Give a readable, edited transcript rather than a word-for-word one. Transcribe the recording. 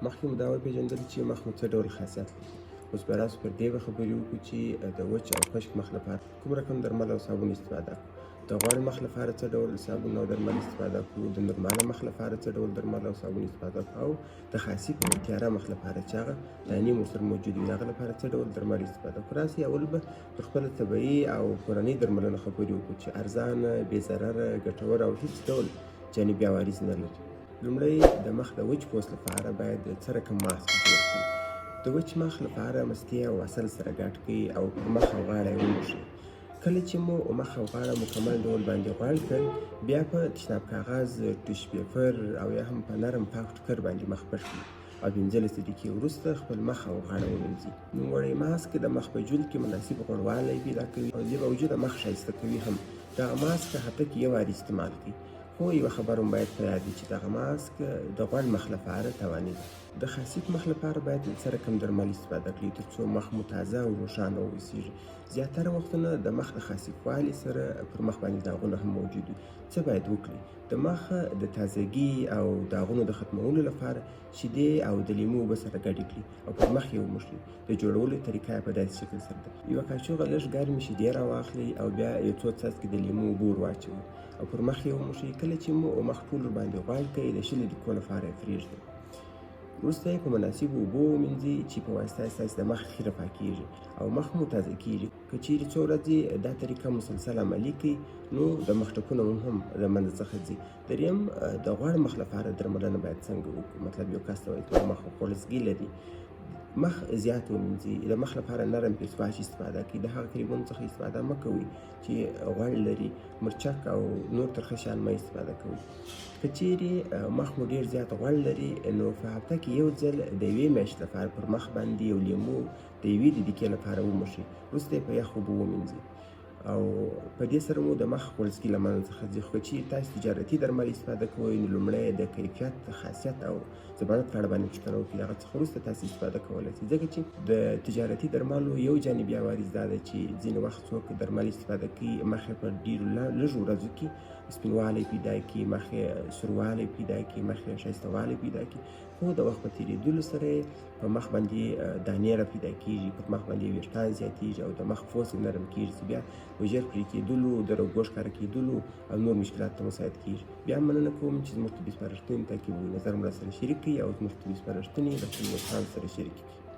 مخکې مو دا وپېژندل چې مخ مو څه ډول خاصیت لري. اوس به راسو پر دې به خبرې وکړو چې د وچ او خشک مخ لپاره کوم رقم درمل او صابون استفاده کړو. د غوړ مخ لپاره څه ډول صابون او درمل استفاده کړو. د نورماله مخ لپاره څه ډول درمل او صابون استفاده کړو. او د خاصیت او تیاره مخ لپاره چې هغه دانې مو ورسره موجود وي، د هغه لپاره څه ډول درمل استفاده کړو. راسئ اول به پر خپله طبیعي او کورنۍ درملنه خبرې وکړو چې ارزانه، بې ضرره، ګټوره او هیڅ ډول جانبي عوارض نه لري. لومړی د مخ د وچ پوست لپاره باید څه رقم ماسک جوړ کړئ. د وچ مخ لپاره مستې او عسل سره ګډ کړئ او پر مخ او غاړه یې وموښئ. کله چې مو مخ او غاړه مکمل ډول باندې غوړ کړل، بیا په تشناب کاغذ، ټیشو پیپر او یا هم په نرم پاک ټوکر باندې مخ پټ کړئ او 15 دقیقې وروسته خپل مخ او غاړه ومینځئ. نوموړی ماسک د مخ په جلد کې مناسب غوړوالی پیدا کوي او د باوجود مخ ښایسته کوي هم. دغه ماسک هفته کې یو وار استعمال کړئ. خو یوه خبره هم باید په یاد وي چې دغه ماسک د غوړ مخ لپاره تاواني دی. د خاصیت مخ لپاره باید څه رقم درمل استفاده کړئ ترڅو مخ مو تازه او روښانه واوسیږي. زیاتره وختونه د مخ د خاصیتوالي سره پر مخ باندې داغونه هم موجود وي. څه باید وکړئ؟ د مخ د تازګي او داغونو د ختمولو لپاره شیدې او د لیمو اوبه سره ګډې کړئ او پر مخ یې وموښئ. د جوړولو طریقه یې په داسې شکل سره ده: یوه کاچوغه لږ ګرمې شیدې راواخلئ او بیا یو څو څاڅکي د لیمو اوبه ور واچوئ او پر مخ یې وموښئ. کله چې مو مخ ټول ورباندې غوړ کړئ، د 20 دقیقو لپاره یې پرېږدئ. وروسته یې په مناسبو اوبو ومینځئ چې په واسطه یې ستاسې د مخ خیره پاکیږي او مخ مو تازه کیږي. که چیرې څو ورځې دا طریقه مسلسل عملي کړئ، نو د مخ ټپونه هم له منځه څخه ځي. دریم، د غوړ مخ لپاره درملنه باید څنګه وکړو؟ مطلب یو کس ته وایي چې مخ خوړزګي لري، مخ زیات ومینځئ. د مخ لپاره نرم فیس واش استفاده کړئ. د هغه کریمونو څخه استفاده مه کوئ چې غوړ لري. مرچک او نور ترخه شیان مه استفاده کوئ. که چیرې مخ مو ډېر زیات غوړ لري، نو په هفته کې یو ځل د یوې میاشتې لپاره پر مخ باندې یو لیمو د 1 دقیقې لپاره وموښئ. وروسته یې په یخ اوبو ومینځئ او په دې سره مو د مخ خوړزګي له منځه څخه ځي. خو که چیرې تاسو تجارتي درمل استفاده کوئ، نو لومړی د کیفیت، خاصیت او ضمانت په اړه باندې پوښتنه وکړئ. د هغه څخه وروسته تاسو استفاده کولی شئ، ځکه چې د تجارتي درملو یو جانبي عوارض دا ده چې ځینې وخت څوک درمل استفاده کوي، مخ یې په ډېرو لږو ورځو کې سپینوالی پیدا کړي، مخ یې سوروالی پیدا کړي، مخ یې ښایستهوالی پیدا کړي. خو د وخت په تېرېدلو سره یې په مخ باندې دانې را پیدا کېږي، پر مخ باندې ویښتان زیاتېږي او د مخ پوست نرم کېږي چې بیا په ژر پرې کېدلو، د رګو ښکاره کېدلو او نور مشکلاتو ته مساعد کېږي. بیا مننه کوم چې زموږ طبي سپارښتنې تعقیبوئ. نظر مو راسره شریک کړئ او زموږ طبي سپارښتنې له خپلو دوستانو سره شریکې کړئ.